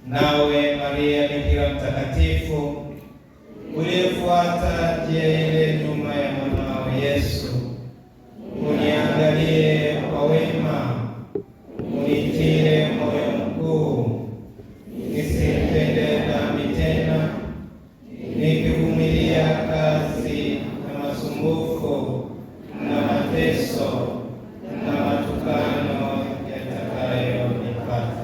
Nawe Maria Bikira mtakatifu, uliyefuata njia ile nyuma ya mwanao Yesu, uniangalie kwa wema, unitie moyo mkuu, nisitende dhambi tena, nikivumilia kazi na masumbufu na mateso na matukano yatakayonipata.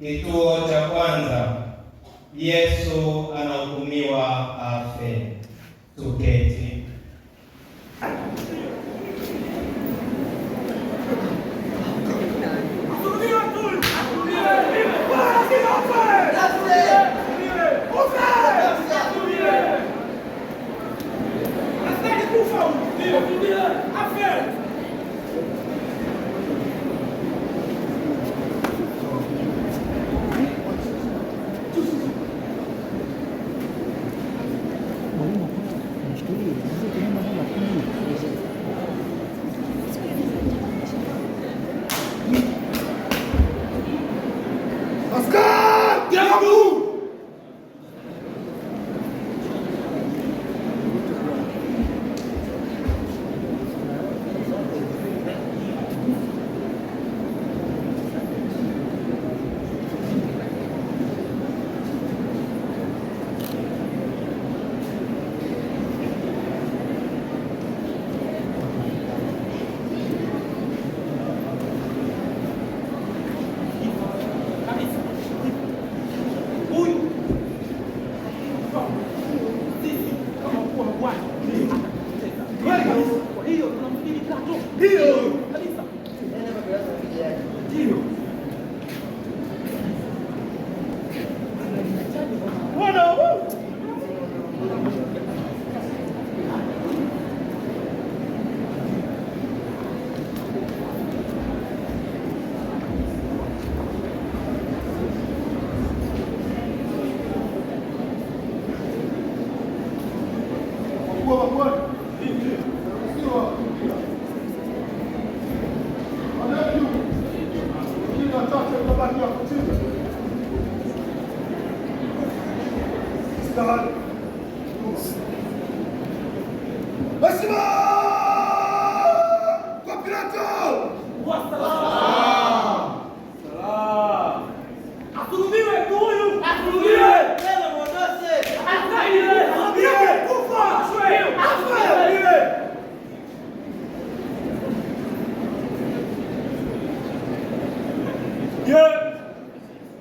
Kituo cha kwanza, Yesu anahukumiwa afe. Tuketi.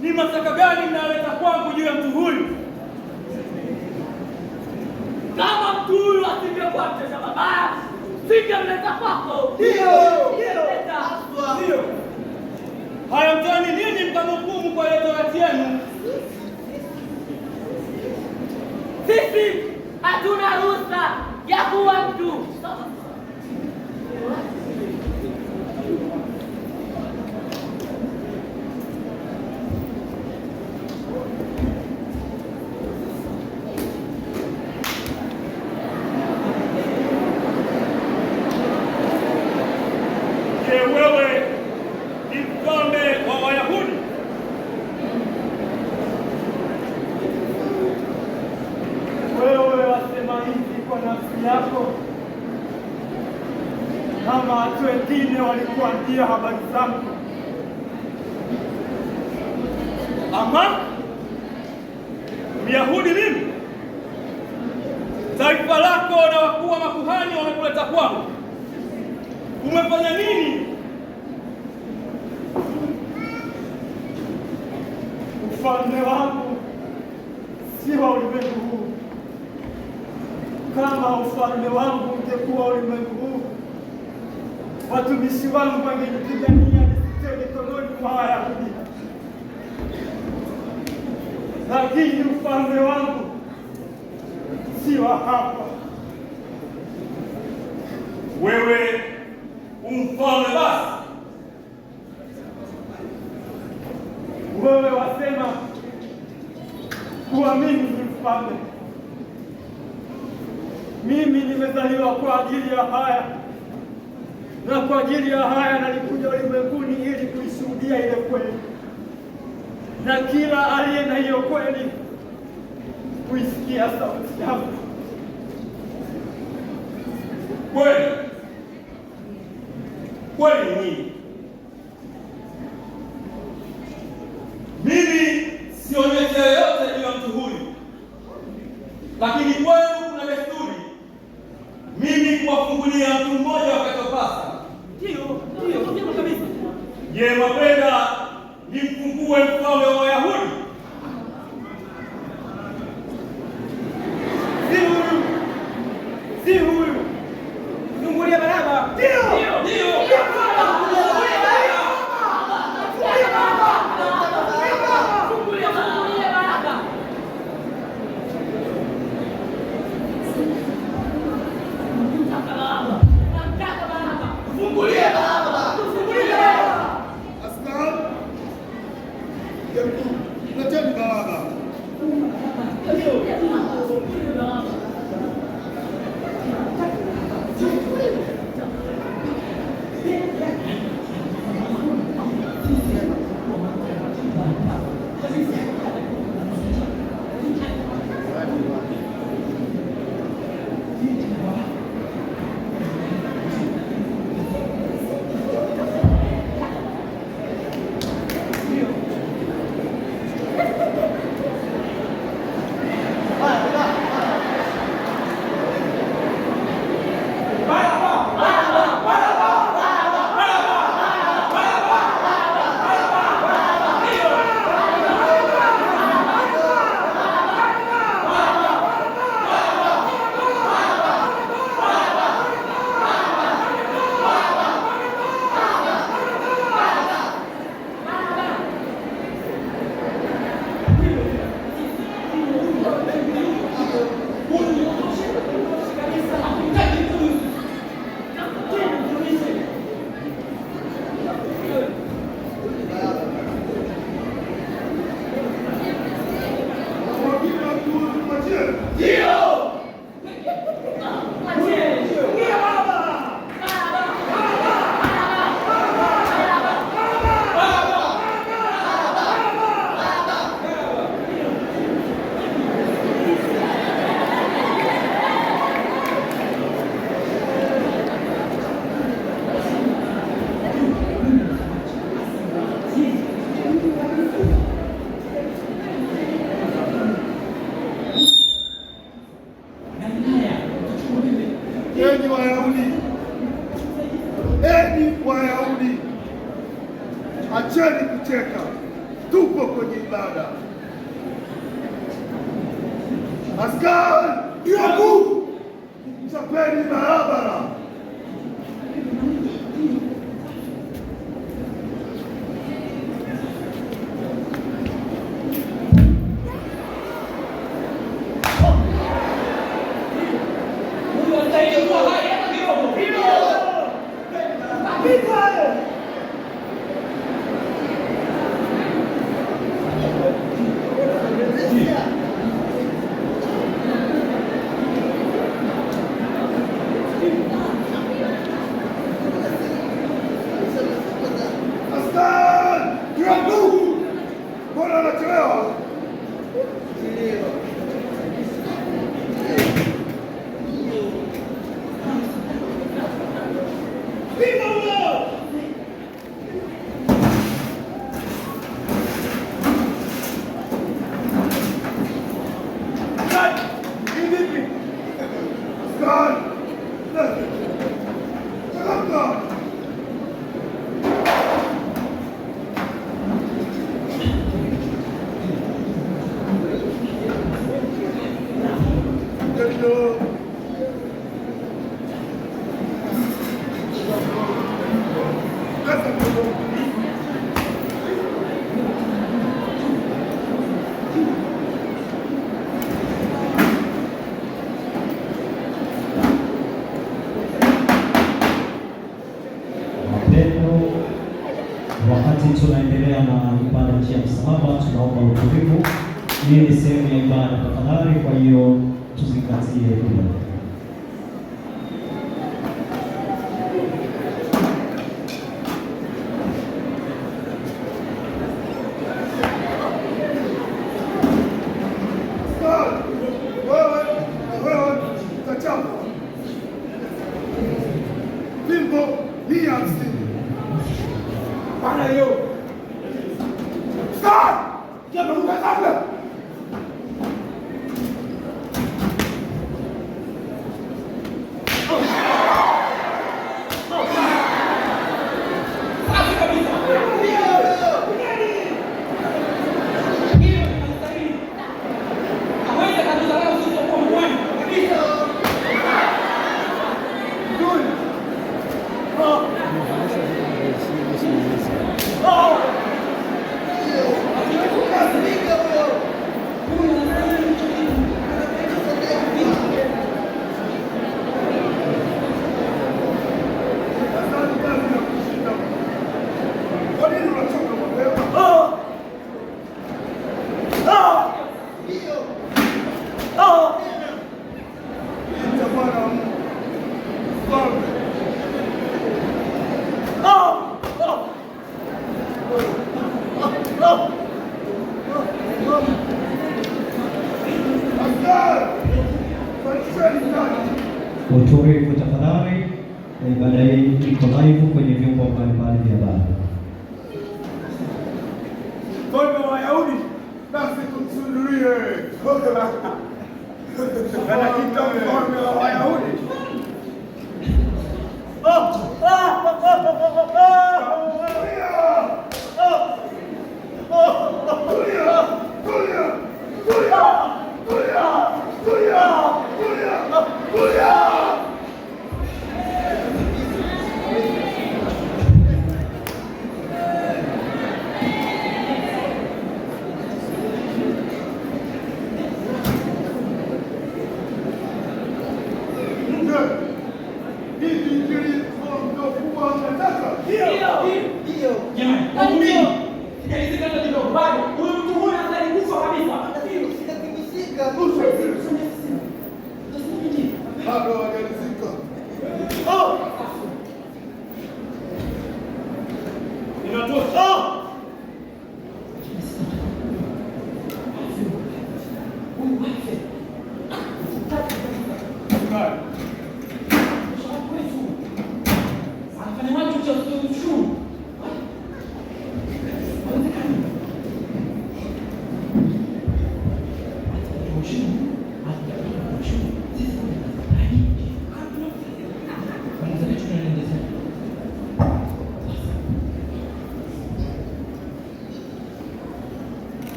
Ni mashtaka gani mnaleta kwangu juu ya mtu huyu? Kama mtu huyu asingekuwa mtenda mabaya, singemleta kwako. Ndio. Haya, mtani nini mkamhukumu kwa ile torati yenu? Sisi hatuna ruhusa ya kuua mtu. Wewe ni mfalme wa Wayahudi? Wewe wasema hivi kwa nafsi yako, kama watu wengine walikuambia habari zangu. Ama Myahudi mimi? Taifa lako na wakuu wa makuhani wamekuleta kwa kwangu. Umefanya nini? Ufalme wangu si wa ulimwengu huu. Kama ufalme wangu ungekuwa ulimwengu huu, watumishi wangu wangenipigania nisitie mikononi mwa Wayahudi. Lakini ufalme wangu si wa hapa. Wewe umfalme basi? Wewe wasema kuwa mimi ni mfalme. Mimi nimezaliwa kwa ajili ya haya, na kwa ajili ya haya nalikuja ulimwenguni ili kuishuhudia ile kweli, na kila aliye na hiyo kweli kuisikia sauti yangu. Kweli kweli nini? Mimi sionyeshe yoyote juu ya mtu huyu, lakini kwenu kuna desturi mimi kuwafungulia mtu mmoja wakati wa Pasaka. Ndio kabisa. Je, mapenda nimfungue mfalme wa Wayahudi? Si huyu. Fungulia Baraba. Ndio. Leteni Baraba. Wayahudi, acheni kucheka, tupo kwenye ibada. Askari, Mungu, mchapeni barabara. God! Wakati tunaendelea na ibada njia ya msalaba, tunaomba utulivu. Hii ni sehemu ya ibada tafadhali, kwa hiyo tuzingatie hilo. Utulivu tafadhali. Ibada hii iko live kwenye vyombo mbalimbali vya habari. Mfalme wa Wayahudi, nasi tumsujudilie. Anakiita mfalme wa Wayahudi.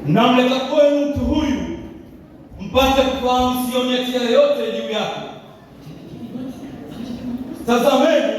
Namleta kwenu mtu huyu mpate kufahamu, sioni hatia yoyote juu yake. Tazameni